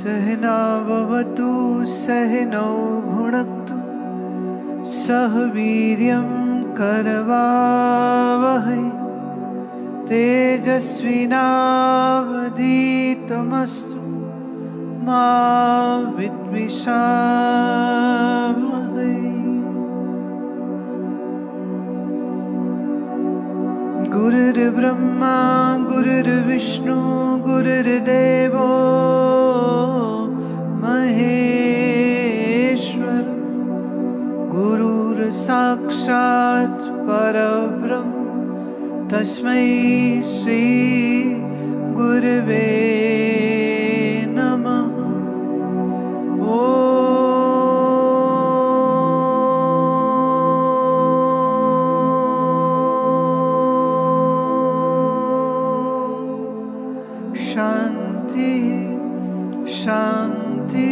सहनाववतु सहनौ भुनक्तु सह वीर्यं करवावहै तेजस्विनावधीतमस्तु मा विद्विषावहै। गुरुर्ब्रह्मा गुरुर्विष्णु गुरुर्देवो महेश्वर गुरुर्साक्षात् परब्रह्म तस्मै श्री गुरवे नमः। शांति शांति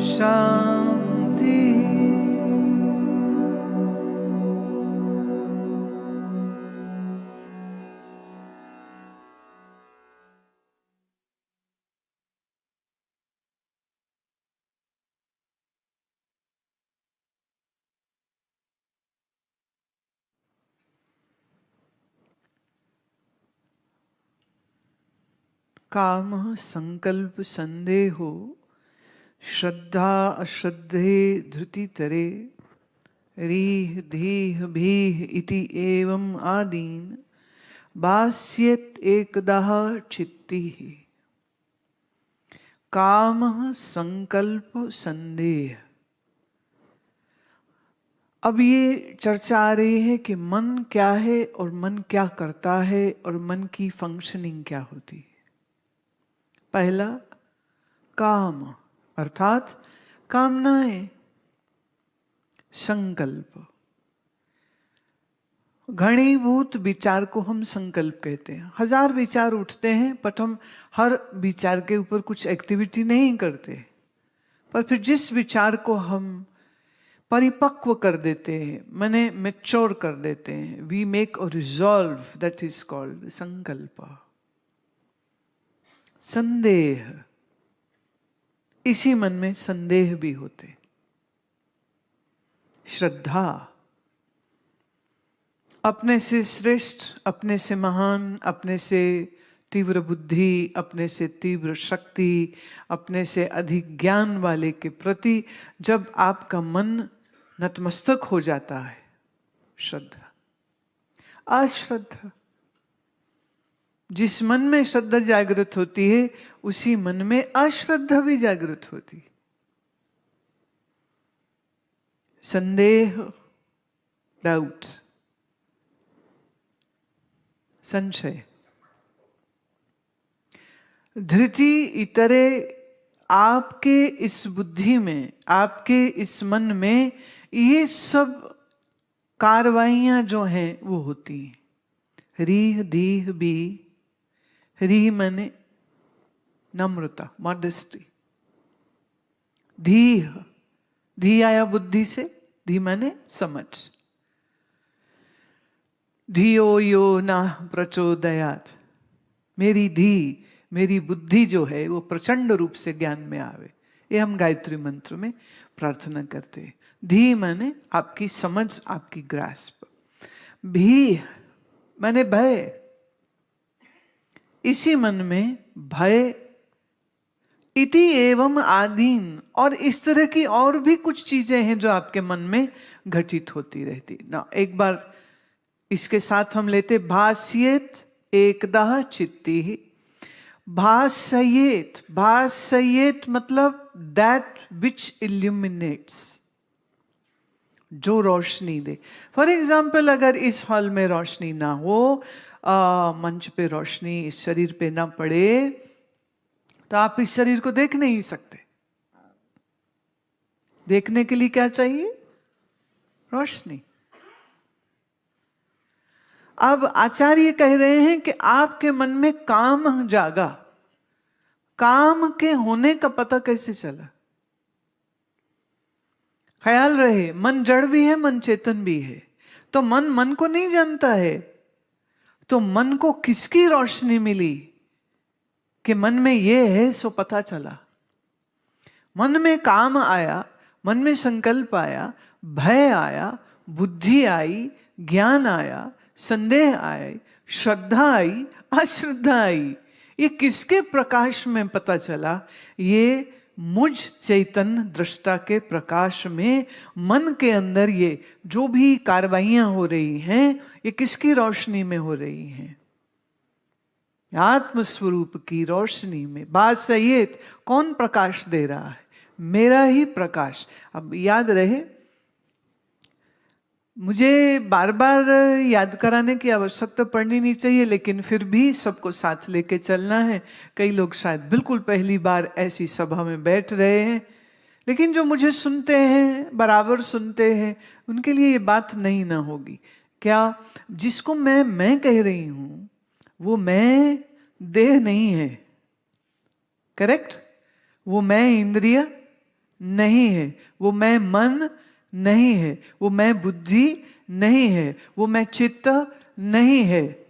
शांति। काम संकल्प संदेहो श्रद्धा अश्रद्धे धृति तरे रीह धीह भीह इति एवं आदीन भास्येत एकदः चित्तिः। काम संकल्प संदेह। अब ये चर्चा आ रही है कि मन क्या है और मन क्या करता है और मन की फंक्शनिंग क्या होती है। पहला काम अर्थात कामनाएं, संकल्प। घनीभूत विचार को हम संकल्प कहते हैं। हजार विचार उठते हैं बट हम हर विचार के ऊपर कुछ एक्टिविटी नहीं करते, पर फिर जिस विचार को हम परिपक्व कर देते हैं, माने मैच्योर कर देते हैं, we make a resolve, that is called संकल्प। संदेह, इसी मन में संदेह भी होते। श्रद्धा, अपने से श्रेष्ठ, अपने से महान, अपने से तीव्र बुद्धि, अपने से तीव्र शक्ति, अपने से अधिक ज्ञान वाले के प्रति जब आपका मन नतमस्तक हो जाता है, श्रद्धा। अश्रद्धा, जिस मन में श्रद्धा जागृत होती है उसी मन में अश्रद्धा भी जागृत होती। संदेह, डाउट, संशय। धृति इतरे, आपके इस बुद्धि में, आपके इस मन में ये सब कार्रवाइयां जो हैं वो होती हैं। रीह दीह भी, रीह माने नम्रता, मॉडेस्टी। धीह, धी आया बुद्धि से, धी माने समझ। धियो यो ना प्रचोदयात्, मेरी धी, मेरी बुद्धि जो है वो प्रचंड रूप से ज्ञान में आवे। ये हम गायत्री मंत्र में प्रार्थना करते हैं। धी माने आपकी समझ, आपकी ग्रास्प। भी माने भय, इसी मन में भय। इति एवं आदीन, और इस तरह की और भी कुछ चीजें हैं जो आपके मन में घटित होती रहती ना। एक बार इसके साथ हम लेते भास्येत एकदः चित्तिः। भास्येत, भास्येत मतलब दैट विच इल्यूमिनेट्स, जो रोशनी दे। फॉर एग्जाम्पल, अगर इस हॉल में रोशनी ना हो, मंच पे रोशनी इस शरीर पे ना पड़े, तो आप इस शरीर को देख नहीं सकते। देखने के लिए क्या चाहिए? रोशनी। अब आचार्य कह रहे हैं कि आपके मन में काम जागा। काम के होने का पता कैसे चला? ख्याल रहे, मन जड़ भी है, मन चेतन भी है। तो मन को नहीं जानता है, तो मन को किसकी रोशनी मिली? कि मन में ये है सो पता चला, मन में काम आया, मन में संकल्प आया, भय आया, बुद्धि आई, ज्ञान आया, संदेह आए, श्रद्धा आई, अश्रद्धा आई। ये किसके प्रकाश में पता चला? ये मुझ चैतन्य दृष्टा के प्रकाश में मन के अंदर ये जो भी कार्रवाइयां हो रही हैं, ये किसकी रोशनी में हो रही हैं? आत्मस्वरूप की रोशनी में। बात सही है। कौन प्रकाश दे रहा है? मेरा ही प्रकाश। अब याद रहे, मुझे बार बार याद कराने की आवश्यकता पड़नी नहीं चाहिए, लेकिन फिर भी सबको साथ लेके चलना है। कई लोग शायद बिल्कुल पहली बार ऐसी सभा में बैठ रहे हैं, लेकिन जो मुझे सुनते हैं, बराबर सुनते हैं, उनके लिए ये बात नहीं ना होगी। क्या जिसको मैं कह रही हूं वो मैं देह नहीं है, करेक्ट? वो मैं इंद्रिय नहीं है, वो मैं मन नहीं है, वो मैं बुद्धि नहीं है, वो मैं चित्त नहीं है।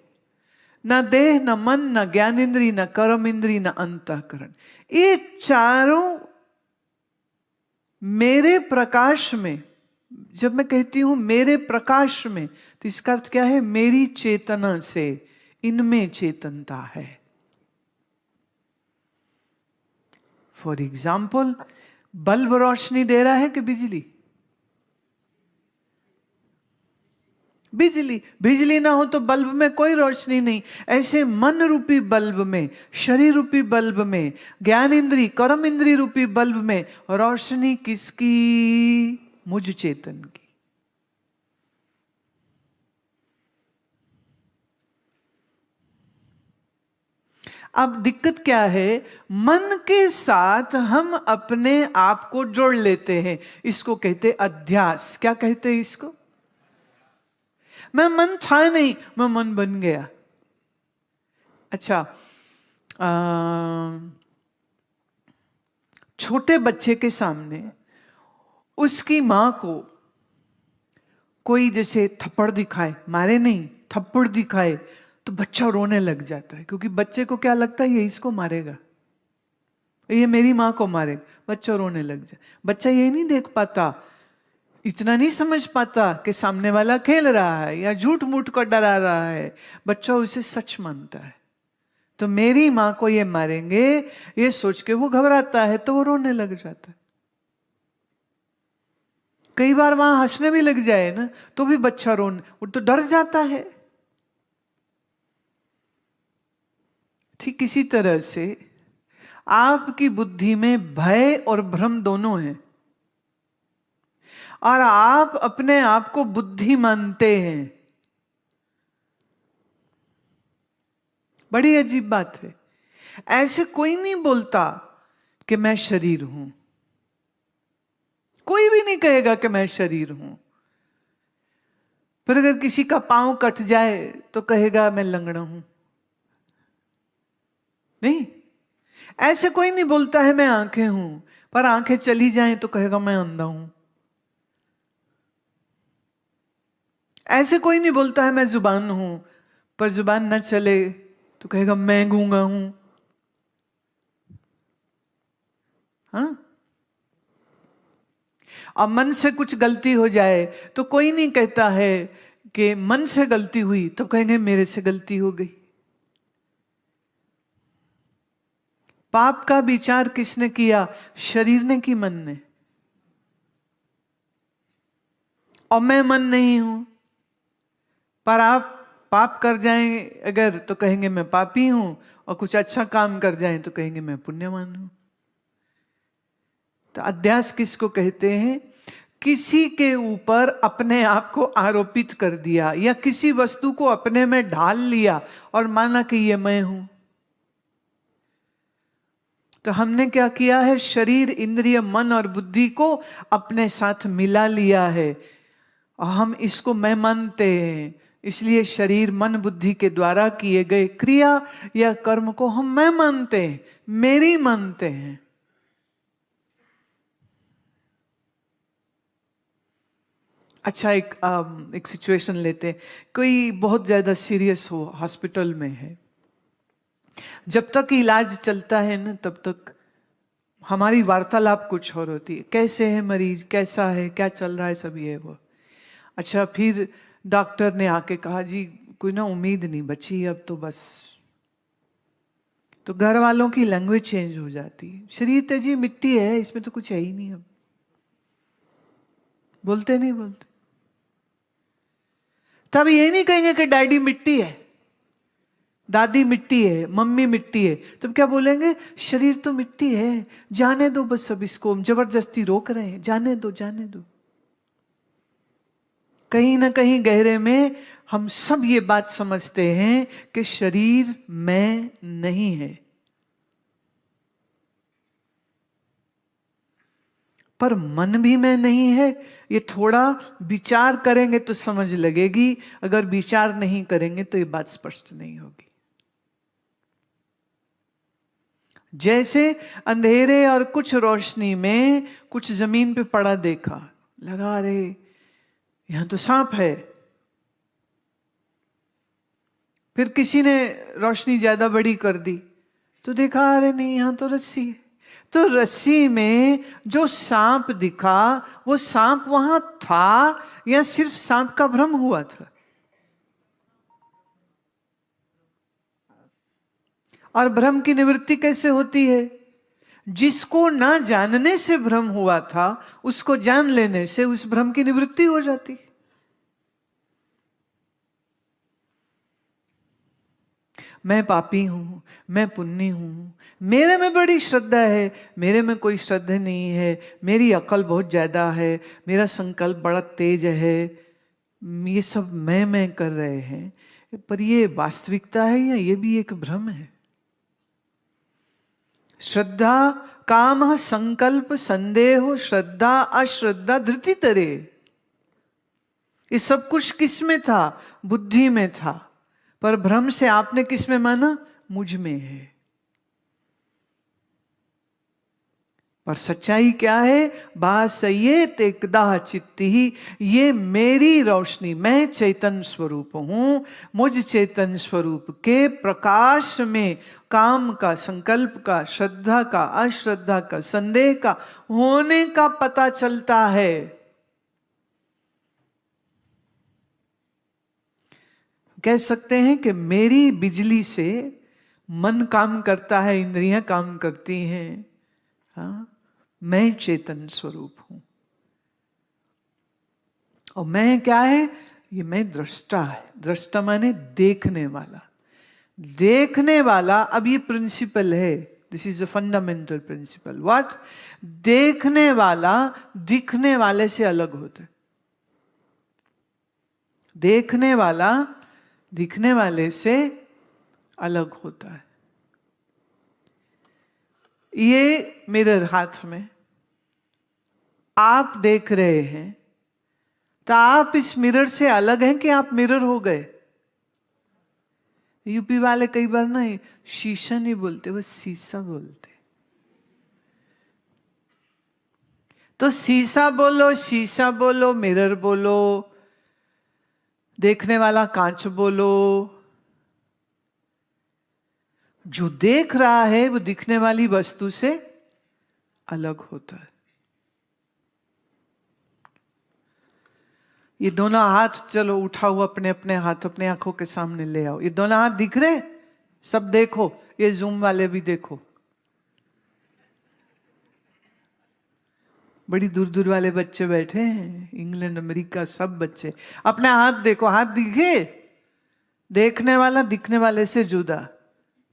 ना देह, ना मन, ना ज्ञान इंद्री, ना कर्म इंद्री, ना अंतःकरण। ये चारों मेरे प्रकाश में। जब मैं कहती हूं मेरे प्रकाश में, तो इसका अर्थ क्या है? मेरी चेतना से इनमें चेतनता है। फॉर एग्जाम्पल, बल्ब रोशनी दे रहा है कि बिजली? बिजली। बिजली ना हो तो बल्ब में कोई रोशनी नहीं। ऐसे मन रूपी बल्ब में, शरीर रूपी बल्ब में, ज्ञान इंद्री, कर्म इंद्री रूपी बल्ब में रोशनी किसकी? मुझ चेतन की। अब दिक्कत क्या है? मन के साथ हम अपने आप को जोड़ लेते हैं। इसको कहते अध्यास। क्या कहते हैं इसको? मैं मन था नहीं, मैं मन बन गया। अच्छा, छोटे बच्चे के सामने उसकी मां को कोई जैसे थप्पड़ दिखाए, मारे नहीं, थप्पड़ दिखाए, तो बच्चा रोने लग जाता है, क्योंकि बच्चे को क्या लगता है? ये इसको मारेगा, ये मेरी मां को मारेगा। बच्चा रोने लग जाए। बच्चा ये नहीं देख पाता, इतना नहीं समझ पाता कि सामने वाला खेल रहा है या झूठ मूठ को डरा रहा है। बच्चा उसे सच मानता है। तो मेरी मां को ये मारेंगे, ये सोच के वो घबराता है, तो वो रोने लग जाता है। कई बार वहां हंसने भी लग जाए ना, तो भी बच्चा रोने, वो तो डर जाता है। ठीक इसी तरह से आपकी बुद्धि में भय और भ्रम दोनों हैं, और आप अपने आप को बुद्धि मानते हैं। बड़ी अजीब बात है। ऐसे कोई नहीं बोलता कि मैं शरीर हूं। कोई भी नहीं कहेगा कि मैं शरीर हूं। पर अगर किसी का पांव कट जाए तो कहेगा मैं लंगड़ा हूं। नहीं, ऐसे कोई नहीं बोलता है मैं आंखें हूं, पर आंखें चली जाएं तो कहेगा मैं अंधा हूं। ऐसे कोई नहीं बोलता है मैं जुबान हूं, पर जुबान न चले तो कहेगा मैं गूंगा हूं। हाँ? अब मन से कुछ गलती हो जाए तो कोई नहीं कहता है कि मन से गलती हुई, तो कहेंगे मेरे से गलती हो गई। पाप का विचार किसने किया? शरीर ने की मन ने? और मैं मन नहीं हूं, पर आप पाप कर जाएं अगर तो कहेंगे मैं पापी हूं, और कुछ अच्छा काम कर जाएं तो कहेंगे मैं पुण्यवान हूं। तो अध्यास किसको कहते हैं? किसी के ऊपर अपने आप को आरोपित कर दिया, या किसी वस्तु को अपने में ढाल लिया और माना कि ये मैं हूं। तो हमने क्या किया है? शरीर, इंद्रिय, मन और बुद्धि को अपने साथ मिला लिया है, और हम इसको मैं मानते हैं। इसलिए शरीर, मन, बुद्धि के द्वारा किए गए क्रिया या कर्म को हम मैं मानते हैं, मेरी मानते हैं। अच्छा, एक सिचुएशन लेते हैं। कोई बहुत ज्यादा सीरियस हो, हॉस्पिटल में है, जब तक इलाज चलता है ना, तब तक हमारी वार्तालाप कुछ और होती है। कैसे है मरीज, कैसा है, क्या चल रहा है, सब ये वो। अच्छा, फिर डॉक्टर ने आके कहा जी कोई ना उम्मीद नहीं बची अब तो बस, तो घर वालों की लैंग्वेज चेंज हो जाती है। शरीर तो जी मिट्टी है, इसमें तो कुछ है ही नहीं, अब बोलते नहीं बोलते। तब ये नहीं कहेंगे कि डैडी मिट्टी है, दादी मिट्टी है, मम्मी मिट्टी है, तब क्या बोलेंगे? शरीर तो मिट्टी है, जाने दो बस, अब इसको हम जबरदस्ती रोक रहे हैं, जाने दो जाने दो। कहीं ना कहीं गहरे में हम सब ये बात समझते हैं कि शरीर मैं नहीं है, पर मन भी मैं नहीं है। ये थोड़ा विचार करेंगे तो समझ लगेगी, अगर विचार नहीं करेंगे तो ये बात स्पष्ट नहीं होगी। जैसे अंधेरे और कुछ रोशनी में कुछ जमीन पे पड़ा देखा, लगा रे यहां तो सांप है। फिर किसी ने रोशनी ज्यादा बड़ी कर दी तो देखा अरे नहीं यहां तो रस्सी है। तो रस्सी में जो सांप दिखा वो सांप वहां था या सिर्फ सांप का भ्रम हुआ था? और भ्रम की निवृत्ति कैसे होती है? जिसको ना जानने से भ्रम हुआ था उसको जान लेने से उस भ्रम की निवृत्ति हो जाती। मैं पापी हूं, मैं पुण्य हूं, मेरे में बड़ी श्रद्धा है, मेरे में कोई श्रद्धा नहीं है, मेरी अकल बहुत ज्यादा है, मेरा संकल्प बड़ा तेज है, ये सब मैं कर रहे हैं। पर ये वास्तविकता है या ये भी एक भ्रम है? श्रद्धा काम संकल्प संदेह श्रद्धा अश्रद्धा धृति तरे, ये सब कुछ किस में था? बुद्धि में था। पर भ्रम से आपने किस में माना? मुझ में है। पर सच्चाई क्या है? बासयेत एकदा चित्ती ही, ये मेरी रोशनी, मैं चैतन्य स्वरूप हूं। मुझ चैतन्य स्वरूप के प्रकाश में काम का, संकल्प का, श्रद्धा का, अश्रद्धा का, संदेह का होने का पता चलता है। कह सकते हैं कि मेरी बिजली से मन काम करता है, इंद्रियां काम करती हैं। हाँ, मैं चेतन स्वरूप हूं। और मैं क्या है? ये मैं दृष्टा है। दृष्टा माने देखने वाला। देखने वाला, अब ये प्रिंसिपल है, this is a fundamental principle. What? देखने वाला दिखने वाले से अलग होता है। देखने वाला दिखने वाले से अलग होता है। ये मिरर हाथ में आप देख रहे हैं, तो आप इस मिरर से अलग हैं कि आप मिरर हो गए? यूपी वाले कई बार ना शीशा नहीं बोलते, वो शीशा बोलते। तो शीशा बोलो, शीशा बोलो, मिरर बोलो, देखने वाला कांच बोलो। जो देख रहा है वो दिखने वाली वस्तु से अलग होता है। ये दोनों हाथ चलो उठाओ, अपने अपने हाथ अपने आंखों के सामने ले आओ। ये दोनों हाथ दिख रहे? सब देखो, ये जूम वाले भी देखो। बड़ी दूर दूर वाले बच्चे बैठे हैं, इंग्लैंड अमेरिका सब बच्चे। अपने हाथ देखो, हाथ दिखे? देखने वाला दिखने वाले से जुदा।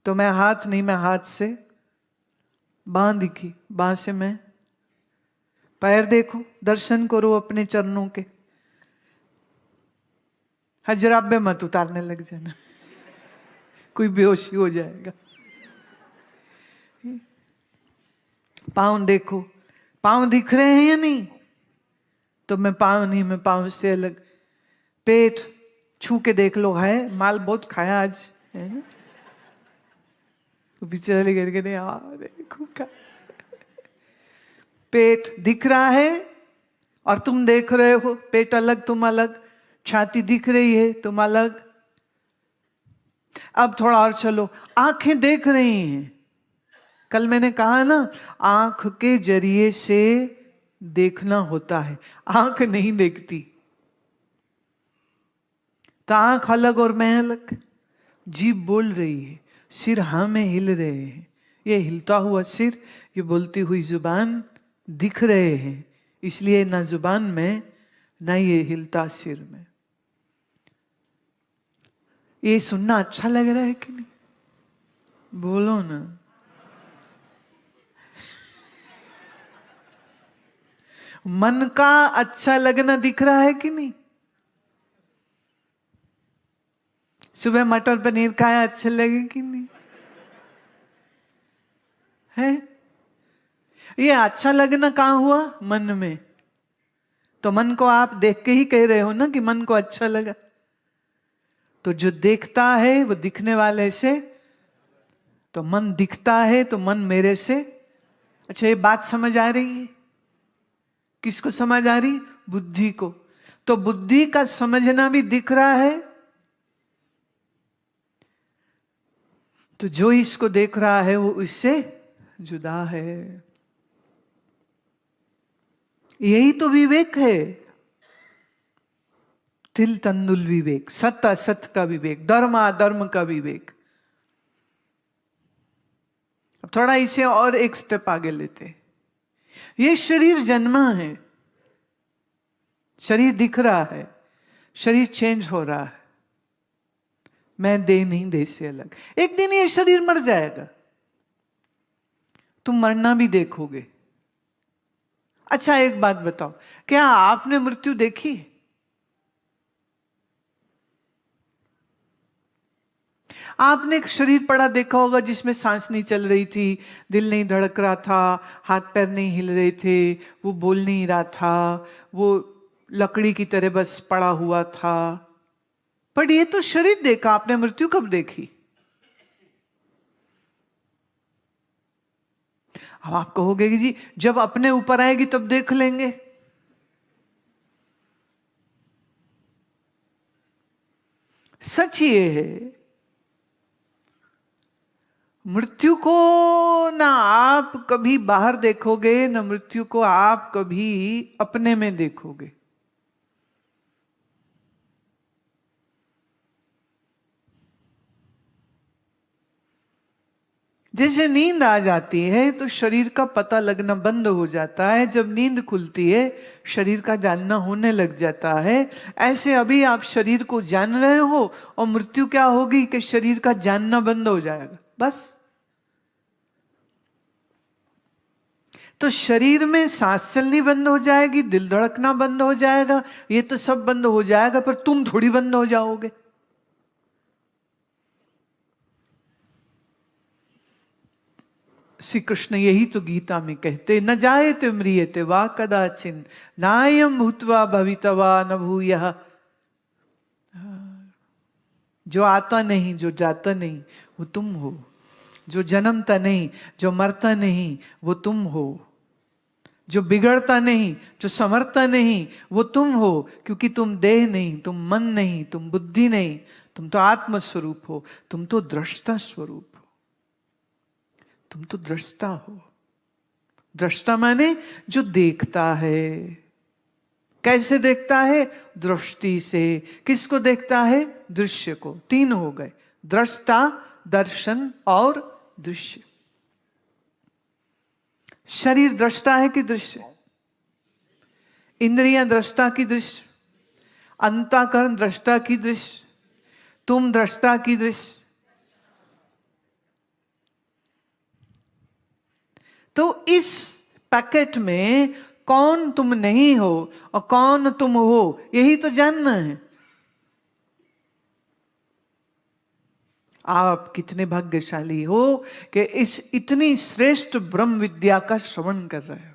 तो मैं हाथ नहीं, मैं हाथ से। बांह दिखी, बांह से मैं। पैर देखो, दर्शन करो अपने चरणों के। हजराबे मत उतारने लग जाना, कोई बेहोशी हो जाएगा। पांव देखो, पांव दिख रहे हैं या नहीं? तो मैं पांव नहीं, मैं पांव से अलग। पेट छू के देख लो, है माल बहुत खाया आज, है ना? तो पीछे वाले करके नहीं, देखो क्या पेट दिख रहा है और तुम देख रहे हो। पेट अलग, तुम अलग। छाती दिख रही है, तुम अलग। अब थोड़ा और चलो, आंखें देख रही हैं। कल मैंने कहा ना, आंख के जरिए से देखना होता है, आंख नहीं देखती। तो आंख अलग और मैं अलग। जीभ बोल रही है, सिर हाँ में हिल रहे हैं। ये हिलता हुआ सिर, ये बोलती हुई जुबान दिख रहे हैं, इसलिए ना जुबान में ना ये हिलता सिर में। ये सुनना अच्छा लग रहा है कि नहीं? बोलो ना। मन का अच्छा लगना दिख रहा है कि नहीं? सुबह मटर पनीर खाया, अच्छे लगे कि नहीं? है ये अच्छा लगना कहां हुआ? मन में। तो मन को आप देख के ही कह रहे हो ना कि मन को अच्छा लगा। तो जो देखता है वो दिखने वाले से, तो मन दिखता है तो मन मेरे से। अच्छा, ये बात समझ आ रही है? किसको समझ आ रही? बुद्धि को। तो बुद्धि का समझना भी दिख रहा है, तो जो इसको देख रहा है वो इससे जुदा है। यही तो विवेक है। तिल तंदुल विवेक, सत्य असत्य का विवेक, धर्म अधर्म का विवेक। अब थोड़ा इसे और एक स्टेप आगे लेते। ये शरीर जन्मा है, शरीर दिख रहा है, शरीर चेंज हो रहा है। मैं देह नहीं, देह से अलग। एक दिन ये शरीर मर जाएगा, तुम मरना भी देखोगे। अच्छा, एक बात बताओ, क्या आपने मृत्यु देखी? आपने एक शरीर पड़ा देखा होगा जिसमें सांस नहीं चल रही थी, दिल नहीं धड़क रहा था, हाथ पैर नहीं हिल रहे थे, वो बोल नहीं रहा था, वो लकड़ी की तरह बस पड़ा हुआ था। पर ये तो शरीर देखा, आपने मृत्यु कब देखी? अब आप कहोगे कि जी जब अपने ऊपर आएगी तब देख लेंगे। सच ये है, मृत्यु को ना आप कभी बाहर देखोगे, ना मृत्यु को आप कभी अपने में देखोगे। जैसे नींद आ जाती है तो शरीर का पता लगना बंद हो जाता है, जब नींद खुलती है शरीर का जानना होने लग जाता है। ऐसे अभी आप शरीर को जान रहे हो और मृत्यु क्या होगी कि शरीर का जानना बंद हो जाएगा, बस। तो शरीर में सांस चलनी बंद हो जाएगी, दिल धड़कना बंद हो जाएगा, ये तो सब बंद हो जाएगा, पर तुम थोड़ी बंद हो जाओगे। श्री कृष्ण यही तो गीता में कहते, न जायते म्रियते वा कदाचिन नायम भूतवा भवितवा न भूयः। जो आता नहीं, जो जाता नहीं, वो तुम हो। जो जन्मता नहीं, जो मरता नहीं, वो तुम हो। जो बिगड़ता नहीं, जो संवरता नहीं, वो तुम हो। क्योंकि तुम देह नहीं, तुम मन नहीं, तुम बुद्धि नहीं, तुम तो आत्म स्वरूप हो, तुम तो दृष्टा स्वरूप हो, तुम तो दृष्टा हो। दृष्टा माने जो देखता है। कैसे देखता है? दृष्टि से। किसको देखता है? दृश्य को। तीन हो गए, दृष्टा, दर्शन और दृश्य। शरीर दृष्टा है कि दृश्य? इंद्रियां दृष्टा की दृश्य, अंतःकरण दृष्टा की दृश्य, तुम दृष्टा की दृश्य। तो इस पैकेट में कौन तुम नहीं हो और कौन तुम हो, यही तो जानना है। आप कितने भाग्यशाली हो कि इस इतनी श्रेष्ठ ब्रह्म विद्या का श्रवण कर रहे हो।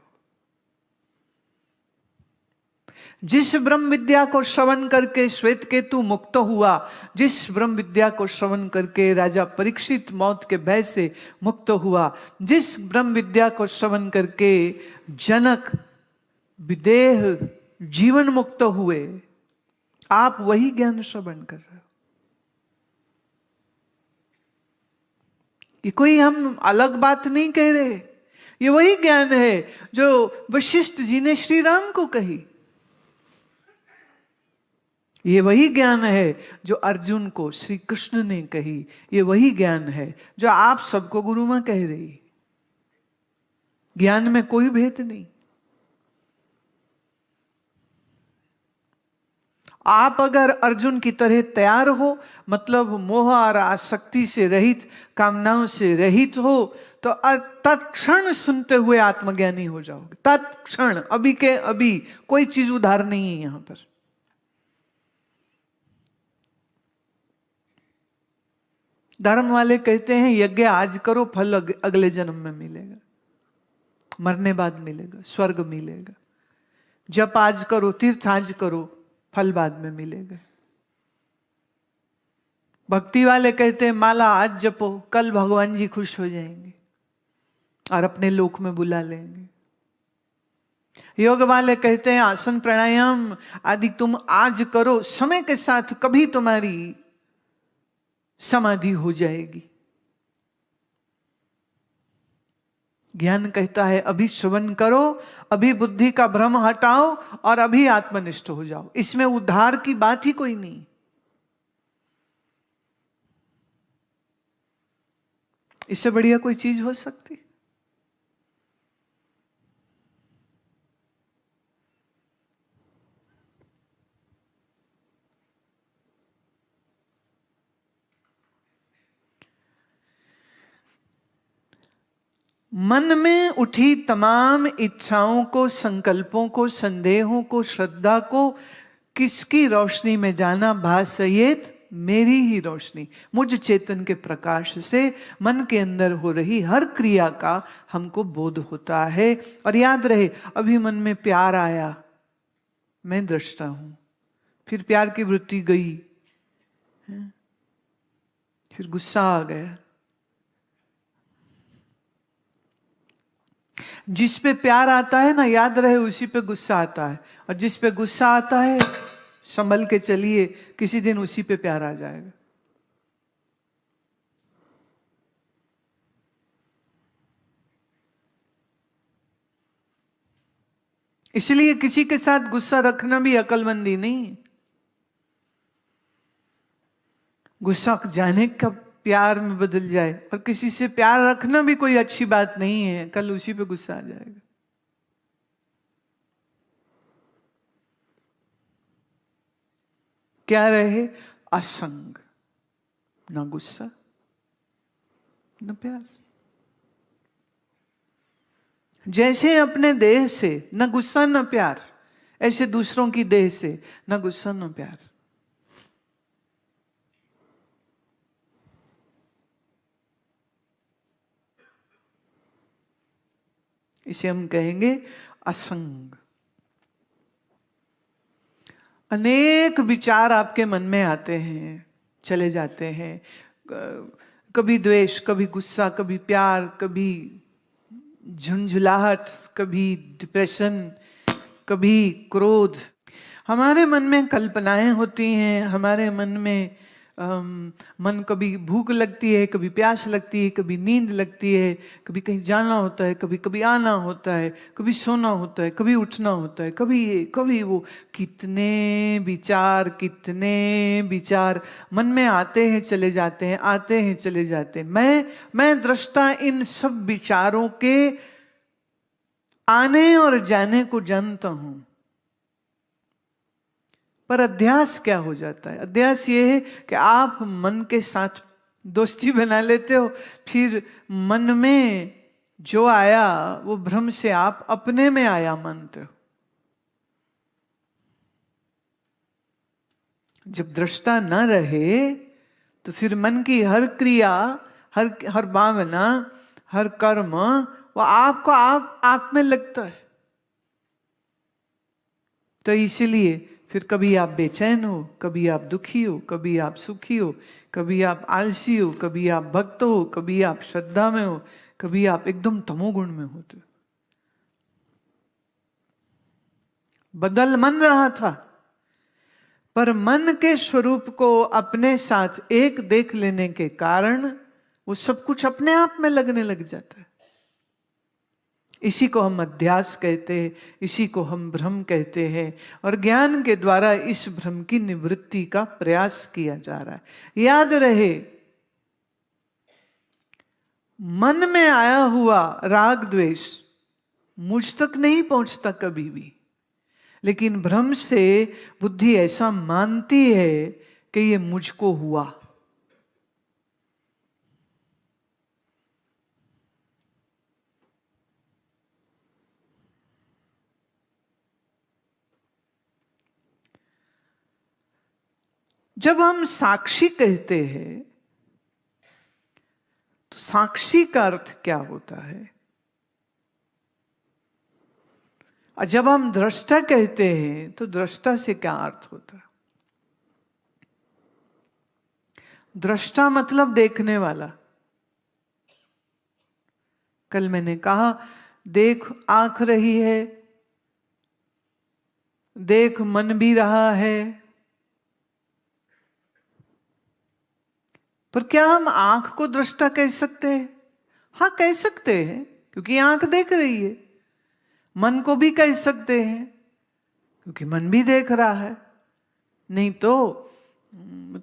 जिस ब्रह्म विद्या को श्रवण करके श्वेतकेतु मुक्त हुआ, जिस ब्रह्म विद्या को श्रवण करके राजा परीक्षित मौत के भय से मुक्त हुआ, जिस ब्रह्म विद्या को श्रवण करके जनक विदेह जीवन मुक्त हुए, आप वही ज्ञान श्रवण कर रहे हो। ये कोई हम अलग बात नहीं कह रहे, ये वही ज्ञान है जो वशिष्ठ जी ने श्री राम को कही। ये वही ज्ञान है जो अर्जुन को श्री कृष्ण ने कही। ये वही ज्ञान है जो आप सबको गुरु मां कह रही। ज्ञान में कोई भेद नहीं। आप अगर अर्जुन की तरह तैयार हो, मतलब मोह और आसक्ति से रहित, कामनाओं से रहित हो, तो तत्क्षण सुनते हुए आत्मज्ञानी हो जाओगे। तत्क्षण, अभी के अभी। कोई चीज उधार नहीं है यहां पर। धर्म वाले कहते हैं यज्ञ आज करो, फल अगले जन्म में मिलेगा, मरने बाद मिलेगा, स्वर्ग मिलेगा। जप आज करो, तीर्थ आज करो, फल बाद में मिलेगा। भक्ति वाले कहते हैं माला आज जपो, कल भगवान जी खुश हो जाएंगे और अपने लोक में बुला लेंगे। योग वाले कहते हैं आसन प्राणायाम आदि तुम आज करो, समय के साथ कभी तुम्हारी समाधि हो जाएगी। ज्ञान कहता है अभी श्रवण करो, अभी बुद्धि का भ्रम हटाओ और अभी आत्मनिष्ठ हो जाओ। इसमें उद्धार की बात ही कोई नहीं। इससे बढ़िया कोई चीज हो सकती? मन में उठी तमाम इच्छाओं को, संकल्पों को, संदेहों को, श्रद्धा को किसकी रोशनी में जाना भासयेत? मेरी ही रोशनी, मुझ चेतन के प्रकाश से मन के अंदर हो रही हर क्रिया का हमको बोध होता है। और याद रहे, अभी मन में प्यार आया, मैं दृष्टा हूं, फिर प्यार की वृत्ति गई, फिर गुस्सा आ गया। जिस पे प्यार आता है ना, याद रहे उसी पे गुस्सा आता है, और जिस पे गुस्सा आता है संभल के चलिए, किसी दिन उसी पे प्यार आ जाएगा। इसलिए किसी के साथ गुस्सा रखना भी अक्लमंदी नहीं। गुस्सा जाने कब प्यार में बदल जाए, और किसी से प्यार रखना भी कोई अच्छी बात नहीं है, कल उसी पे गुस्सा आ जाएगा। क्या रहे? असंग, ना गुस्सा न प्यार। जैसे अपने देह से न गुस्सा न प्यार, ऐसे दूसरों की देह से न गुस्सा न प्यार। इसे हम कहेंगे असंग। अनेक विचार आपके मन में आते हैं, चले जाते हैं, कभी द्वेष, कभी गुस्सा, कभी प्यार, कभी झुंझुलाहट, कभी डिप्रेशन, कभी क्रोध। हमारे मन में कल्पनाएं होती हैं, हमारे मन में मन कभी भूख लगती है, कभी प्यास लगती है, कभी नींद लगती है, कभी कहीं जाना होता है, कभी कभी आना होता है, कभी सोना होता है, कभी उठना होता है, कभी ये कभी वो। कितने विचार मन में आते हैं, चले जाते हैं, आते हैं, चले जाते हैं। मैं दृष्टा इन सब विचारों के आने और जाने को जानता हूं। पर अध्यास क्या हो जाता है? अध्यास ये है कि आप मन के साथ दोस्ती बना लेते हो, फिर मन में जो आया वो भ्रम से आप अपने में आया मानते हो। जब दृष्टा न रहे तो फिर मन की हर क्रिया, हर भावना, हर कर्म वो आपको आप में लगता है। तो इसीलिए फिर कभी आप बेचैन हो, कभी आप दुखी हो, कभी आप सुखी हो, कभी आप आलसी हो, कभी आप भक्त हो, कभी आप श्रद्धा में हो, कभी आप एकदम तमोगुण में होते हो। बदल मन रहा था, पर मन के स्वरूप को अपने साथ एक देख लेने के कारण वो सब कुछ अपने आप में लगने लग जाता है। इसी को हम अध्यास कहते हैं, इसी को हम भ्रम कहते हैं, और ज्ञान के द्वारा इस भ्रम की निवृत्ति का प्रयास किया जा रहा है। याद रहे, मन में आया हुआ राग द्वेष मुझ तक नहीं पहुंचता कभी भी, लेकिन भ्रम से बुद्धि ऐसा मानती है कि ये मुझको हुआ। जब हम साक्षी कहते हैं तो साक्षी का अर्थ क्या होता है, और जब हम दृष्टा कहते हैं तो दृष्टा से क्या अर्थ होता है। दृष्टा मतलब देखने वाला। कल मैंने कहा, देख आंख रही है, देख मन भी रहा है, पर क्या हम आंख को दृष्टा कह सकते हैं? हाँ, कह सकते हैं, क्योंकि आंख देख रही है। मन को भी कह सकते हैं, क्योंकि मन भी देख रहा है। नहीं तो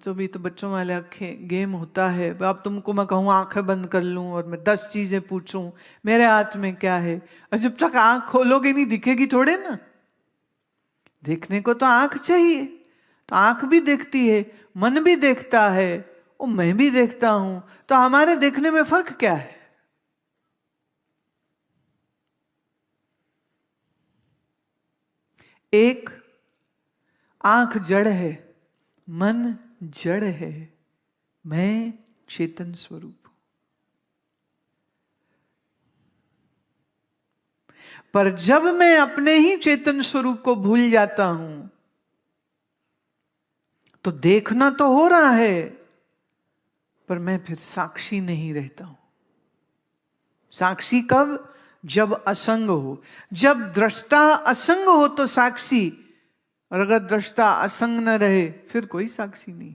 भी तो बच्चों वाले गेम होता है। अब तुमको मैं कहूँ आंखें बंद कर लूं और मैं 10 चीजें पूछूं मेरे हाथ में क्या है, और जब तक आंख खोलोगे नहीं दिखेगी थोड़े ना। देखने को तो आंख चाहिए, तो आंख भी देखती है, मन भी देखता है, और मैं भी देखता हूं, तो हमारे देखने में फर्क क्या है? एक आंख जड़ है, मन जड़ है, मैं चेतन स्वरूप हूं। पर जब मैं अपने ही चेतन स्वरूप को भूल जाता हूं तो देखना तो हो रहा है, पर मैं फिर साक्षी नहीं रहता हूं। साक्षी कब? जब असंग हो। जब दृष्टा असंग हो तो साक्षी, और अगर दृष्टा असंग न रहे फिर कोई साक्षी नहीं।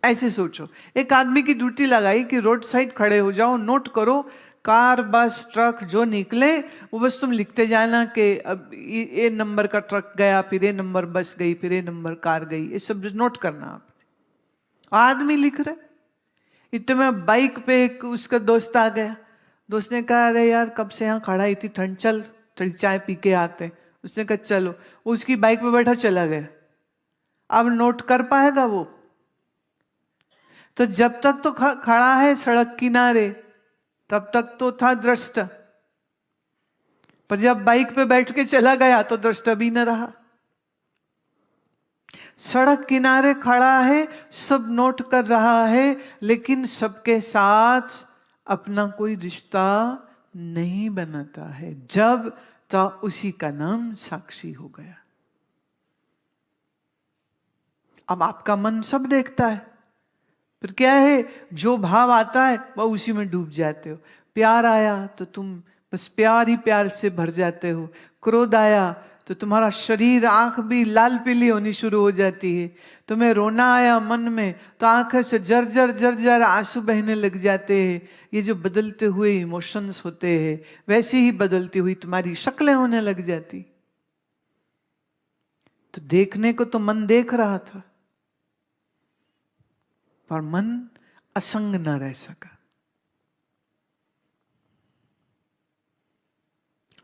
ऐसे सोचो, एक आदमी की ड्यूटी लगाई कि रोड साइड खड़े हो जाओ, नोट करो कार बस ट्रक जो निकले वो बस तुम लिखते जाना कि अब ये नंबर का ट्रक गया, फिर ये नंबर बस गई, फिर ये नंबर कार गई, ये सब नोट करना आपने। आदमी लिख रहे, इतने में बाइक पे एक उसका दोस्त आ गया। दोस्त ने कहा, अरे यार कब से यहाँ खड़ा, इतनी ठंड, चल थोड़ी चाय पी के आते। उसने कहा चलो, उसकी बाइक पे बैठा चला गया। अब नोट कर पाएगा वो? तो जब तक तो खड़ा है सड़क किनारे तब तक तो था दृष्टा, पर जब बाइक पे बैठ के चला गया तो दृष्टा भी न रहा। सड़क किनारे खड़ा है, सब नोट कर रहा है, लेकिन सबके साथ अपना कोई रिश्ता नहीं बनाता है। जब तो उसी का नाम साक्षी हो गया। अब आपका मन सब देखता है, फिर क्या है, जो भाव आता है वह उसी में डूब जाते हो। प्यार आया तो तुम बस प्यार ही प्यार से भर जाते हो। क्रोध आया तो तुम्हारा शरीर, आंख भी लाल पीली होनी शुरू हो जाती है। तुम्हें रोना आया मन में तो आंखें से जर आंसू बहने लग जाते हैं। ये जो बदलते हुए इमोशंस होते हैं, वैसे ही बदलती हुई तुम्हारी शक्लें होने लग जाती। तो देखने को तो मन देख रहा था, पर मन असंग न रह सका।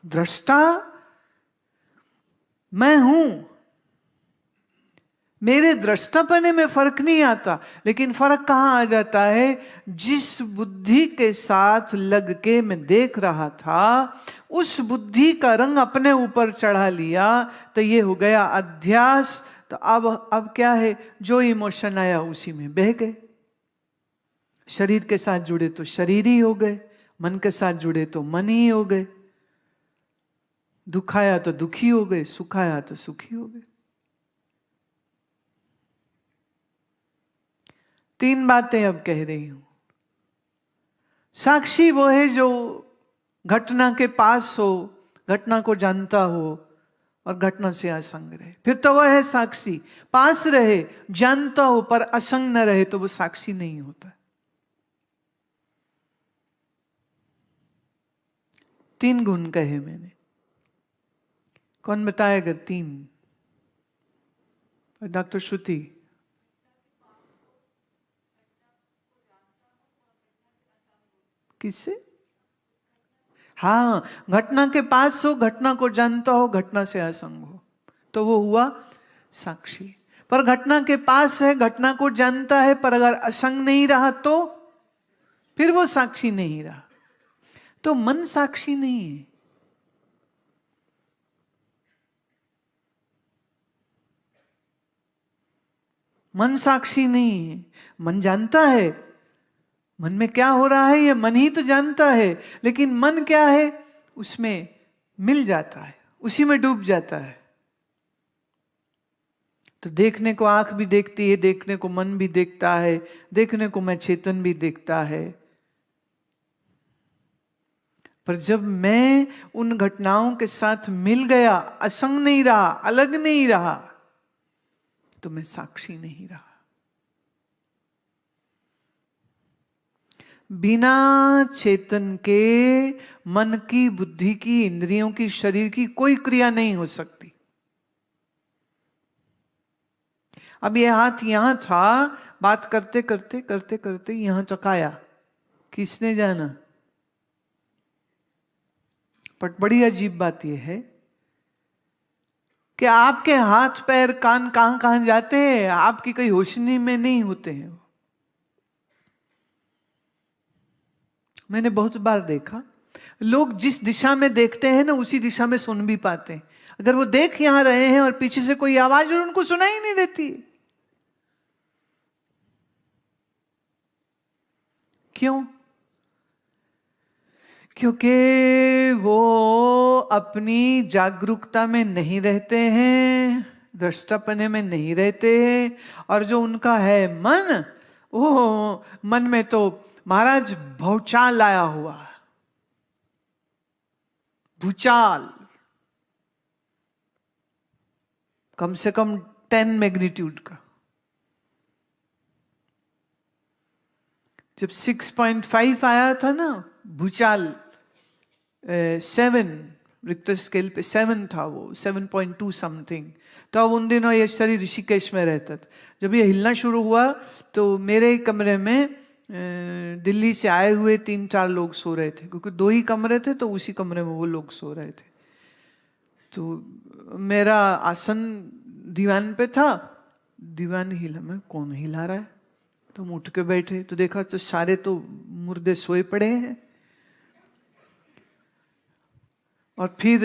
दृष्टा मैं हूं, मेरे दृष्टापने में फर्क नहीं आता, लेकिन फर्क कहां आ जाता है? जिस बुद्धि के साथ लग के मैं देख रहा था, उस बुद्धि का रंग अपने ऊपर चढ़ा लिया, तो ये हो गया अध्यास। तो अब क्या है, जो इमोशन आया उसी में बह गए। शरीर के साथ जुड़े तो शरीर ही हो गए, मन के साथ जुड़े तो मन ही हो गए। दुख आया तो दुखी हो गए, सुख आया तो सुखी हो गए। 3 बातें अब कह रही हूं। साक्षी वो है जो घटना के पास हो, घटना को जानता हो, और घटना से असंग रहे, फिर तो वह है साक्षी। पास रहे, जानता हो, पर असंग न रहे तो वो साक्षी नहीं होता। 3 गुण कहे मैंने, कौन बताएगा 3? डॉक्टर श्रुति। किससे? हाँ, घटना के पास हो, घटना को जानता हो, घटना से असंग हो, तो वो हुआ साक्षी। पर घटना के पास है, घटना को जानता है, पर अगर असंग नहीं रहा तो फिर वो साक्षी नहीं रहा। तो मन साक्षी नहीं है। मन साक्षी नहीं है। मन जानता है, मन में क्या हो रहा है ये मन ही तो जानता है, लेकिन मन क्या है, उसमें मिल जाता है, उसी में डूब जाता है। तो देखने को आंख भी देखती है, देखने को मन भी देखता है, देखने को मैं चेतन भी देखता है, पर जब मैं उन घटनाओं के साथ मिल गया, असंग नहीं रहा, अलग नहीं रहा, तो मैं साक्षी नहीं रहा। बिना चेतन के मन की, बुद्धि की, इंद्रियों की, शरीर की कोई क्रिया नहीं हो सकती। अब ये हाथ यहां था, बात करते करते करते करते यहां तक आया, किसने जाना? बट बड़ी अजीब बात यह है कि आपके हाथ पैर कान कहां कहां जाते हैं, आपकी कहीं होशनी में नहीं होते हैं। मैंने बहुत बार देखा, लोग जिस दिशा में देखते हैं ना, उसी दिशा में सुन भी पाते हैं। अगर वो देख यहां रहे हैं और पीछे से कोई आवाज और उनको सुनाई नहीं देती। क्यों? क्योंकि वो अपनी जागरूकता में नहीं रहते हैं, दृष्टापने में नहीं रहते हैं, और जो उनका है मन, वो मन में तो महाराज भूचाल आया हुआ है, भूचाल, कम से कम 10 मैग्नीट्यूड का। जब 6.5 आया था ना भूचाल, 7 रिक्टर स्केल पे 7 था, वो 7.2 समथिंग। तो अब उन दिनों ये शरीर ऋषिकेश में रहता था। जब ये हिलना शुरू हुआ तो मेरे कमरे में दिल्ली से आए हुए 3-4 लोग सो रहे थे, क्योंकि 2 ही कमरे थे, तो उसी कमरे में वो लोग सो रहे थे। तो मेरा आसन दीवान पे था, दीवान हिला, मैं कौन हिला रहा है, तो हम उठ के बैठे तो देखा तो सारे तो मुर्दे सोए पड़े हैं। और फिर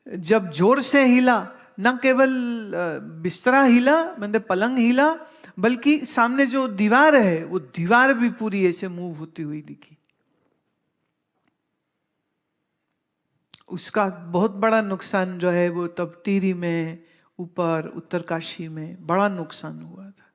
जब जोर से हिला, न केवल बिस्तरा हिला, मतलब पलंग हिला, बल्कि सामने जो दीवार है वो दीवार भी पूरी ऐसे मूव होती हुई दिखी। उसका बहुत बड़ा नुकसान जो है वो तब टिहरी में, ऊपर उत्तरकाशी में बड़ा नुकसान हुआ था।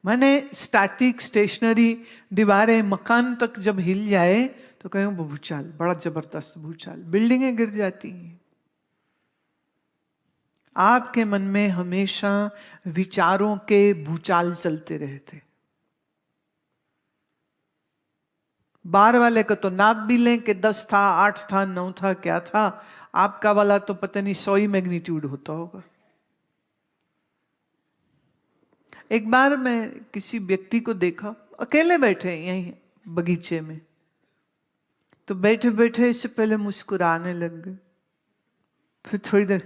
मैंने स्टैटिक, स्टेशनरी दीवारें, मकान तक जब हिल जाए तो कहें भूचाल, बड़ा जबरदस्त भूचाल, बिल्डिंगें गिर जाती हैं। आपके मन में हमेशा विचारों के भूचाल चलते रहते। बाहर वाले का तो नाप भी लें कि 10 था, 8 था, 9 था, क्या था, आपका वाला तो पता नहीं 100 ही मैग्नीट्यूड होता होगा। एक बार मैं किसी व्यक्ति को देखा, अकेले बैठे यहीं बगीचे में, तो बैठे बैठे इससे पहले मुस्कुराने लग गए, फिर थोड़ी देर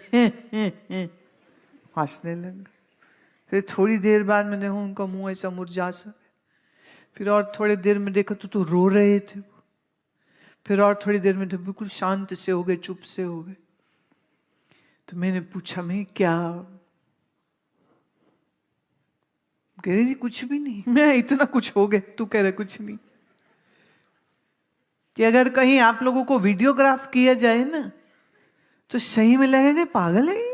हंसने लग गए, फिर थोड़ी देर बाद मैंने देखा उनका मुंह ऐसा मुरझा सा, फिर और थोड़ी देर में देखा तो रो रहे थे, फिर और थोड़ी देर में बिल्कुल शांत से हो गए, चुप से हो गए। तो मैंने पूछा, मैं क्या? कह रहे जी कुछ भी नहीं। मैं इतना कुछ हो गया, तू कह रहे कुछ नहीं। कि अगर कहीं आप लोगों को वीडियोग्राफ किया जाए ना, तो सही में लगेगा पागल है।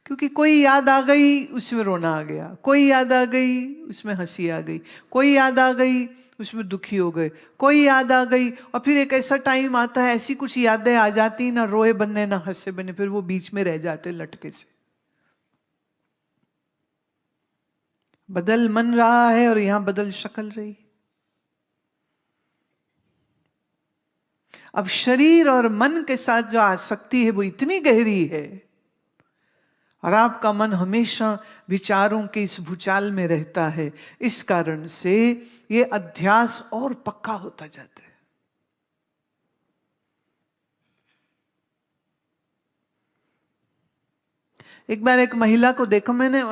क्योंकि कोई याद आ गई उसमें रोना आ गया, कोई याद आ गई उसमें हंसी आ गई, कोई याद आ गई उसमें दुखी हो गए, कोई याद आ गई, और फिर एक ऐसा टाइम आता है ऐसी कुछ यादें आ जाती, ना रोए बनने ना हंसे बने, फिर वो बीच में रह जाते लटके से। बदल मन रहा है और यहां बदल शक्ल रही। अब शरीर और मन के साथ जो आसक्ति है वो इतनी गहरी है, और आपका मन हमेशा विचारों के इस भूचाल में रहता है, इस कारण से ये अध्यास और पक्का होता जाता है। एक बार एक महिला को देखा मैंने,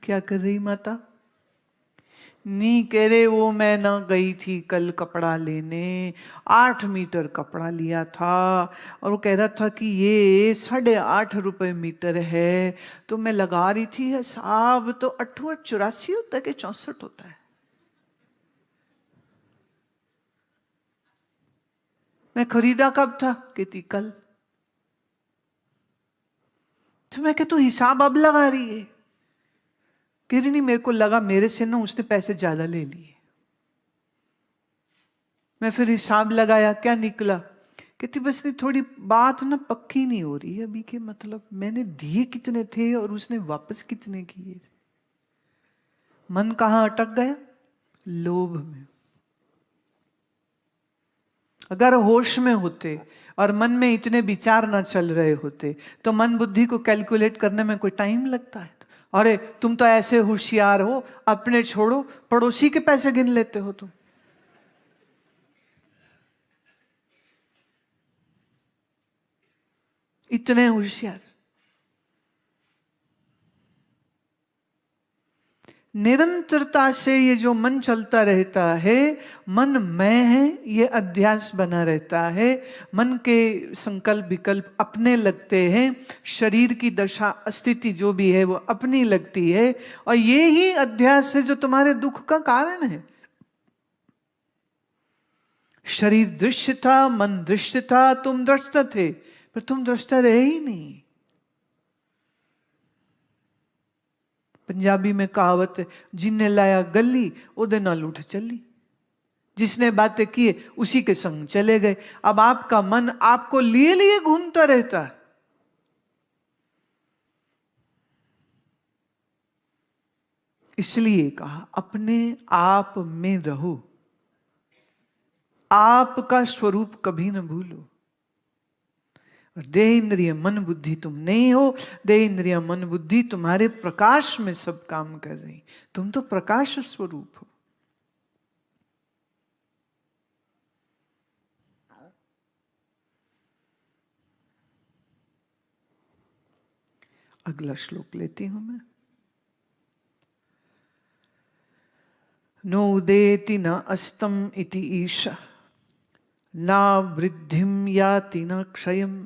क्या कर रही माता? नी कह रहे वो मैं ना गई थी कल कपड़ा लेने, 8 मीटर कपड़ा लिया था, और वो कह रहा था कि ये 8.5 रुपए मीटर है, तो मैं लगा रही थी हिसाब, तो 84 होता है कि 64 होता है। मैं खरीदा कब था? कहती कल। तो मैं कहता हिसाब अब लगा रही है? कह रही नहीं, मेरे को लगा मेरे से ना उसने पैसे ज्यादा ले लिए। मैं फिर हिसाब लगाया, क्या निकला? कहती बस नहीं, थोड़ी बात ना पक्की नहीं हो रही है अभी के, मतलब मैंने दिए कितने थे और उसने वापस कितने किए। मन कहां अटक गया? लोभ में। अगर होश में होते और मन में इतने विचार ना चल रहे होते, तो मन बुद्धि को कैलकुलेट करने में कोई टाइम लगता है? अरे तुम तो ऐसे होशियार हो, अपने छोड़ो पड़ोसी के पैसे गिन लेते हो तुम। इतने होशियार। निरंतरता से ये जो मन चलता रहता है, मन मैं है, ये अध्यास बना रहता है। मन के संकल्प विकल्प अपने लगते हैं, शरीर की दशा स्थिति जो भी है वो अपनी लगती है, और ये ही अध्यास है जो तुम्हारे दुख का कारण है। शरीर दृश्य था, मन दृश्य था, तुम दृष्टा थे, पर तुम दृष्टा रहे ही नहीं। पंजाबी में कहावत है, जिन्ने लाया गली ओदे नाल उठ चली। जिसने बातें की उसी के संग चले गए। अब आपका मन आपको लिए लिए घूमता रहता है। इसलिए कहा अपने आप में रहो, आपका स्वरूप कभी न भूलो। देह इंद्रिय मन बुद्धि तुम नहीं हो, देह इंद्रिय मन बुद्धि तुम्हारे प्रकाश में सब काम कर रही। तुम तो प्रकाश स्वरूप हो। अगला श्लोक लेती हूं मैं। नो उदेति न अस्तम इति ईशा, ना वृद्धिम याति न क्षयम,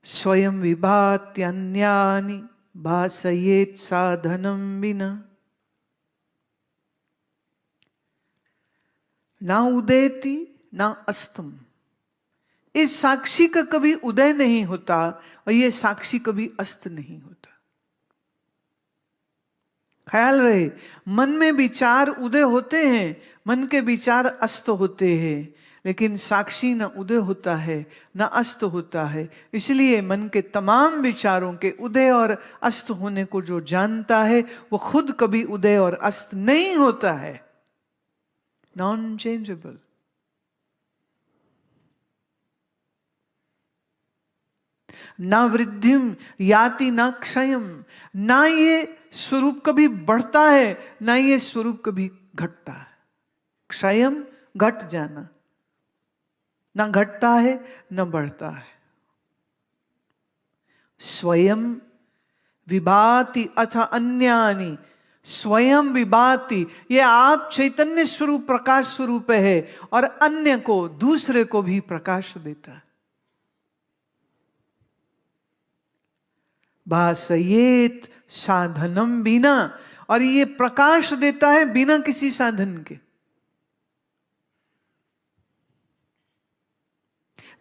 स्वयं विभात्यन्यानि भासयेत् साधनम विना। ना उदेति ना अस्तम, इस साक्षी का कभी उदय नहीं होता और ये साक्षी कभी अस्त नहीं होता। ख्याल रहे, मन में विचार उदय होते हैं, मन के विचार अस्त होते हैं, लेकिन साक्षी न उदय होता है न अस्त होता है। इसलिए मन के तमाम विचारों के उदय और अस्त होने को जो जानता है वो खुद कभी उदय और अस्त नहीं होता है। Non changeable. ना वृद्धिम याति ना क्षयम, ना ये स्वरूप कभी बढ़ता है ना ये स्वरूप कभी घटता है। क्षयम घट जाना, ना घटता है न बढ़ता है। स्वयं विभाति अथ अन्यानि, स्वयं विभाति, ये आप चैतन्य स्वरूप प्रकाश स्वरूप है और अन्य को दूसरे को भी प्रकाश देता है। भासयेत साधनम बिना, और ये प्रकाश देता है बिना किसी साधन के।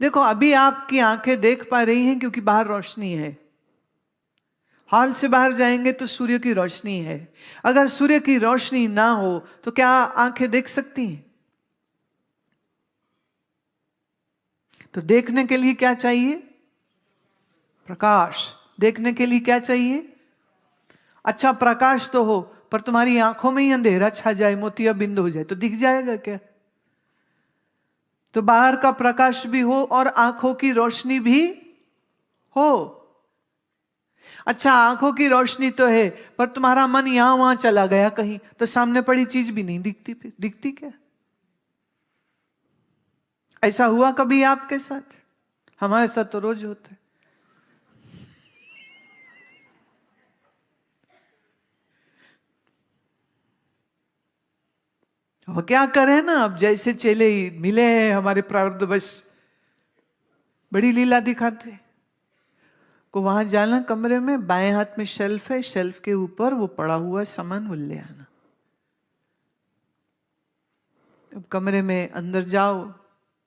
देखो अभी आपकी आंखें देख पा रही हैं क्योंकि बाहर रोशनी है। हॉल से बाहर जाएंगे तो सूर्य की रोशनी है। अगर सूर्य की रोशनी ना हो तो क्या आंखें देख सकती हैं? तो देखने के लिए क्या चाहिए? प्रकाश। देखने के लिए क्या चाहिए? अच्छा प्रकाश तो हो, पर तुम्हारी आंखों में ही अंधेरा छा जाए, मोतियाबिंद हो जाए, तो दिख जाएगा क्या? तो बाहर का प्रकाश भी हो और आंखों की रोशनी भी हो। अच्छा आंखों की रोशनी तो है, पर तुम्हारा मन यहां वहां चला गया कहीं, तो सामने पड़ी चीज भी नहीं दिखती। फिर दिखती क्या? ऐसा हुआ कभी आपके साथ? हमारे साथ तो रोज होता है। और क्या करें ना, अब जैसे चेले मिले हैं हमारे प्रारब्धवश, बड़ी लीला दिखाते को वहां जाना, कमरे में बाएं हाथ में शेल्फ है, शेल्फ के ऊपर वो पड़ा हुआ सामान वो ले आना। अब कमरे में अंदर जाओ,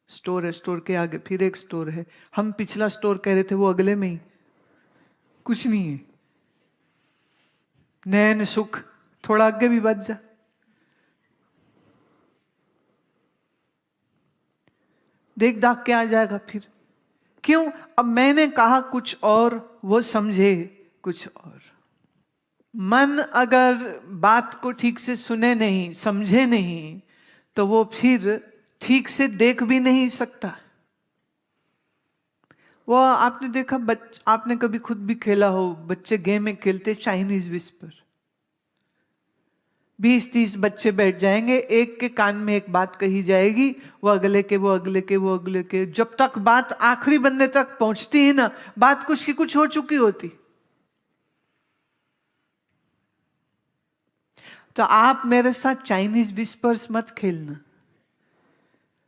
स्टोर है, स्टोर के आगे फिर एक स्टोर है। हम पिछला स्टोर कह रहे थे, वो अगले में ही कुछ नहीं है। नैन सुख, थोड़ा आगे भी बच जा। देख दाख के आ जाएगा फिर। क्यों? अब मैंने कहा कुछ और, वो समझे कुछ और। मन अगर बात को ठीक से सुने नहीं, समझे नहीं, तो वो फिर ठीक से देख भी नहीं सकता। वो आपने देखा, आपने कभी खुद भी खेला हो, बच्चे गेम में खेलते चाइनीज विस्पर। 20-30 बच्चे बैठ जाएंगे, एक के कान में एक बात कही जाएगी, वो अगले के, वो अगले के, वो अगले के, जब तक बात आखिरी बंदे तक पहुंचती है ना, बात कुछ की कुछ हो चुकी होती। तो आप मेरे साथ चाइनीज विस्पर्स मत खेलना।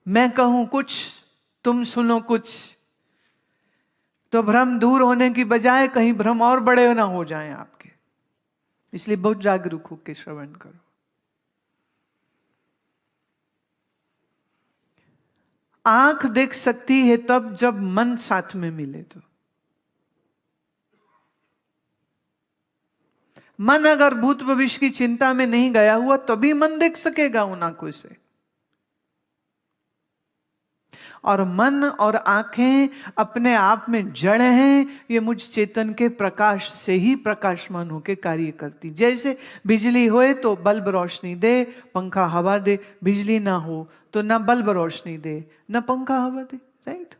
मैं कहूं कुछ, तुम सुनो कुछ, तो भ्रम दूर होने की बजाय कहीं भ्रम और बड़े ना हो जाएं आपके। इसलिए बहुत जागरूक होकर श्रवण करो। आंख देख सकती है तब जब मन साथ में मिले। तो मन अगर भूत भविष्य की चिंता में नहीं गया हुआ तभी मन देख सकेगा उन आंखों से। और मन और आंखें अपने आप में जड़ हैं, ये मुझ चेतन के प्रकाश से ही प्रकाशमान होकर कार्य करती। जैसे बिजली होए तो बल्ब रोशनी दे, पंखा हवा दे। बिजली ना हो तो ना बल्ब रोशनी दे, ना पंखा हवा दे। राइट?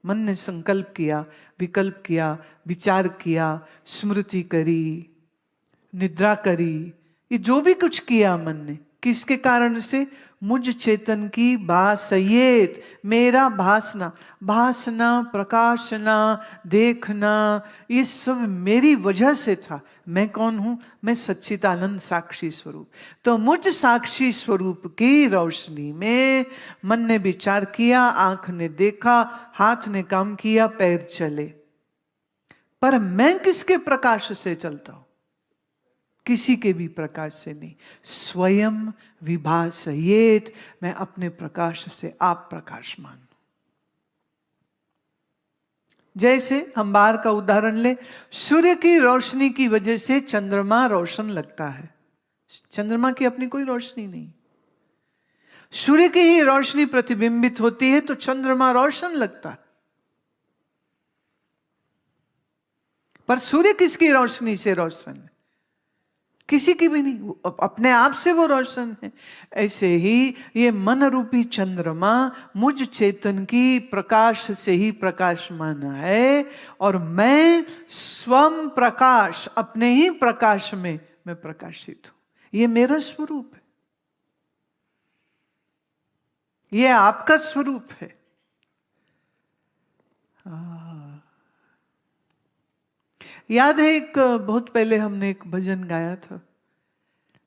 मन ने संकल्प किया, विकल्प किया, विचार किया, स्मृति करी, निद्रा करी, ये जो भी कुछ किया मन ने, किसके कारण से? मुझ चेतन की भासयेत, मेरा भासना। भासना, प्रकाशना, देखना, ये सब मेरी वजह से था। मैं कौन हूं? मैं सच्चिदानंद साक्षी स्वरूप। तो मुझ साक्षी स्वरूप की रोशनी में मन ने विचार किया, आंख ने देखा, हाथ ने काम किया, पैर चले। पर मैं किसके प्रकाश से चलता हूं? किसी के भी प्रकाश से नहीं। स्वयं विभासयेत, मैं अपने प्रकाश से आप प्रकाशमान। जैसे हम बाहर का उदाहरण ले, सूर्य की रोशनी की वजह से चंद्रमा रोशन लगता है। चंद्रमा की अपनी कोई रोशनी नहीं, सूर्य की ही रोशनी प्रतिबिंबित होती है तो चंद्रमा रोशन लगता है। पर सूर्य किसकी रोशनी से रोशन है? किसी की भी नहीं, अपने आप से वो रोशन है। ऐसे ही ये मन रूपी चंद्रमा मुझ चेतन की प्रकाश से ही प्रकाशमान है, और मैं स्वयं प्रकाश, अपने ही प्रकाश में मैं प्रकाशित हूं। ये मेरा स्वरूप है, ये आपका स्वरूप है। याद है एक बहुत पहले हमने एक भजन गाया था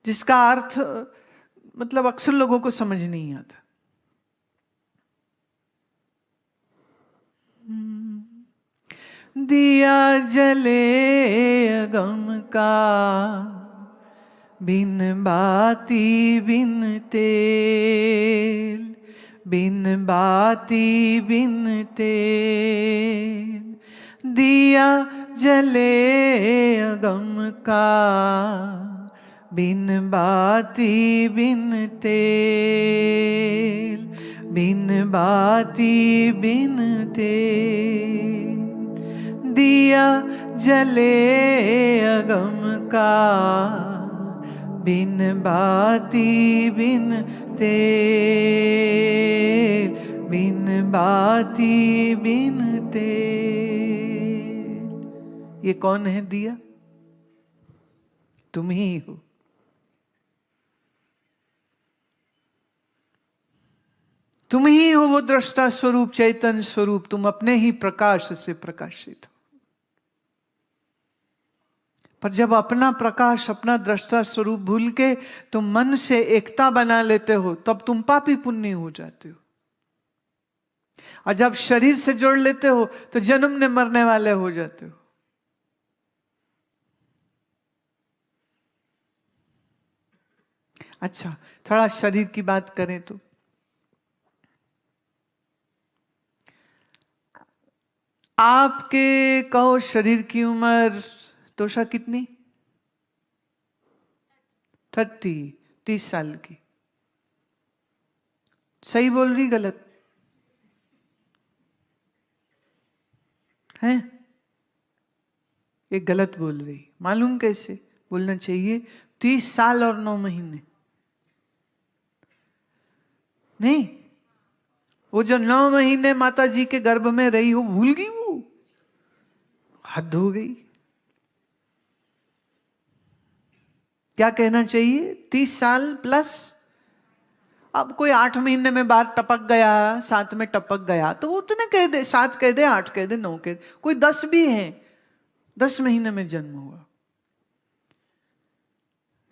जिसका अर्थ मतलब अक्सर लोगों को समझ नहीं आता। दिया जले अगम का बिन बाती बिन तेल, बिन बाती बिन तेल, दिया जले अगम का, बिन बाती बिन तेल, बिन बाती बिन तेल, दिया जले अगम का, बिन बाती बिन तेल, बिन बाती बिन तेल। ये कौन है दिया? तुम ही हो। तुम ही हो वो दृष्टा स्वरूप, चैतन्य स्वरूप। तुम अपने ही प्रकाश से प्रकाशित हो। पर जब अपना प्रकाश, अपना दृष्टा स्वरूप भूल के तुम मन से एकता बना लेते हो, तब तुम पापी पुण्य हो जाते हो। और जब शरीर से जोड़ लेते हो तो जन्मने मरने वाले हो जाते हो। अच्छा, थोड़ा शरीर की बात करें तो आपके कहो शरीर की उम्र तोषा कितनी? 30 साल की। सही बोल रही गलत है? ये गलत बोल रही। मालूम कैसे बोलना चाहिए? 30 साल और 9 महीने नहीं। वो जो 9 महीने माता जी के गर्भ में रही हो, भूल गई? वो हद हो गई। क्या कहना चाहिए? 30 साल प्लस। अब कोई 8 महीने में बाहर टपक गया, 7 में टपक गया, तो वो उतने कह दे, 7 कह दे, 8 कह दे, 9 कह दे। कोई 10 भी है, 10 महीने में जन्म हुआ,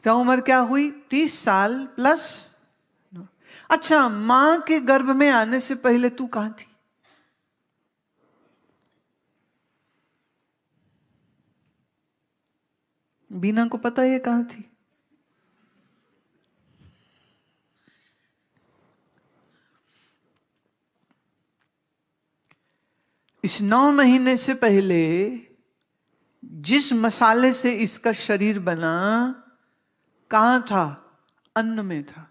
तो उम्र क्या हुई? 30 साल प्लस। अच्छा, मां के गर्भ में आने से पहले तू कहां थी? बीना को पता है कहां थी? इस 9 महीने से पहले जिस मसाले से इसका शरीर बना, कहां था? अन्न में था।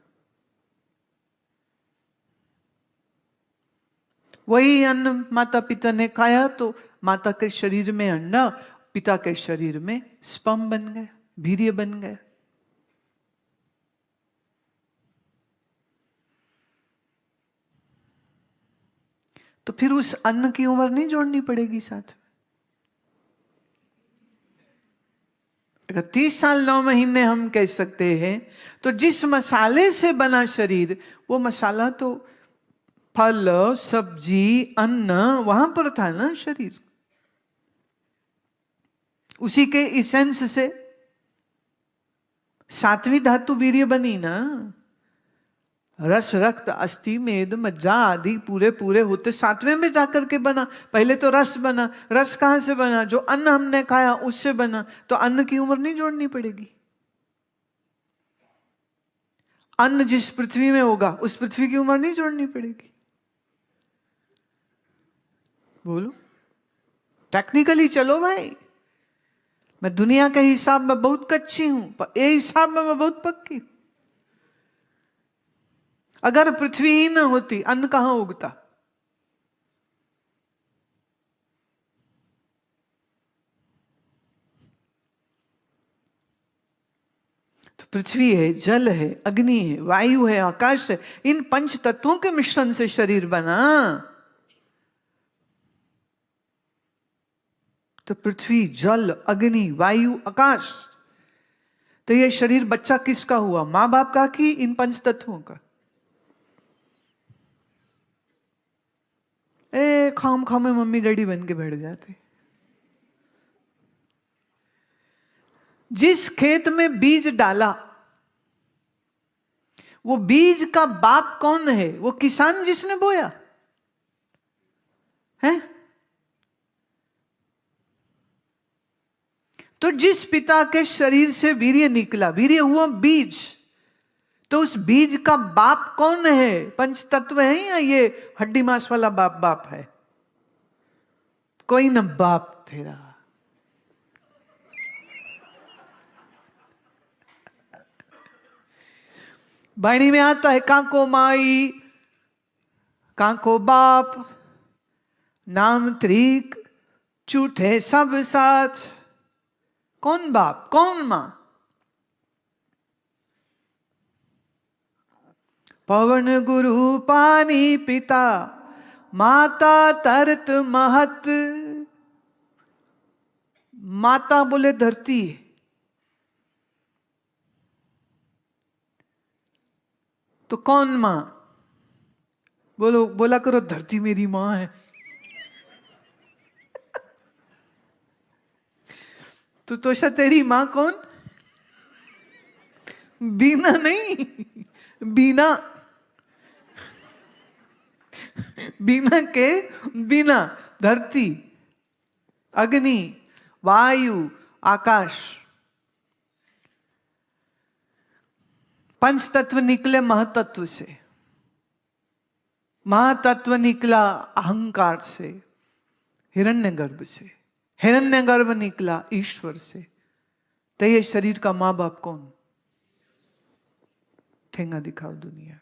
वही अन्न माता पिता ने खाया तो माता के शरीर में अंडा, पिता के शरीर में स्पर्म बन गया, वीर्य बन गया। तो फिर उस अन्न की उम्र नहीं जोड़नी पड़ेगी साथ में? अगर 30 साल 9 महीने हम कह सकते हैं, तो जिस मसाले से बना शरीर, वो मसाला तो फल, सब्जी, अन्न वहां पर था ना शरीर। उसी के इसेंस से 7वीं धातु वीर्य बनी ना। रस, रक्त, अस्थि, मेद, मज्जा आदि पूरे पूरे होते 7वें में जाकर के बना। पहले तो रस बना। रस कहां से बना? जो अन्न हमने खाया उससे बना। तो अन्न की उम्र नहीं जोड़नी पड़ेगी। अन्न जिस पृथ्वी में होगा उस पृथ्वी की उम्र नहीं जोड़नी पड़ेगी। बोलो, टेक्निकली चलो भाई। मैं दुनिया के हिसाब में बहुत कच्ची हूं, पर ये हिसाब में मैं बहुत पक्की हूं। अगर पृथ्वी ही न होती, अन्न कहां उगता? तो पृथ्वी है, जल है, अग्नि है, वायु है, आकाश है। इन 5 तत्वों के मिश्रण से शरीर बना। तो पृथ्वी, जल, अग्नि, वायु, आकाश। तो ये शरीर बच्चा किसका हुआ? मां बाप का कि इन 5 तत्वों का? खाम खाम में मम्मी डैडी बन के बैठ जाते। जिस खेत में बीज डाला, वो बीज का बाप कौन है? वो किसान जिसने बोया है। तो जिस पिता के शरीर से वीर्य निकला, वीर्य हुआ बीज, तो उस बीज का बाप कौन है? पंच तत्व है या ये हड्डी मांस वाला बाप है? कोई न बाप तेरा। बाणी में आता है काको माई काको बाप, नाम त्रिक झूठे सब साथ। कौन बाप कौन मां? पवन गुरु पानी पिता, माता तरत महत। माता बोले धरती, तो कौन मां? बोला करो धरती मेरी मां है। तो तोषा तेरी मां कौन? बीना नहीं, बीना, बीना के बिना धरती, अग्नि, वायु, आकाश। पंच तत्व निकले महातत्व से, महातत्व निकला अहंकार से, हिरण्यगर्भ से, हिरण्यगर्भ निकला ईश्वर से। तो ये शरीर का मां बाप कौन? ठेंगा दिखाओ दुनिया।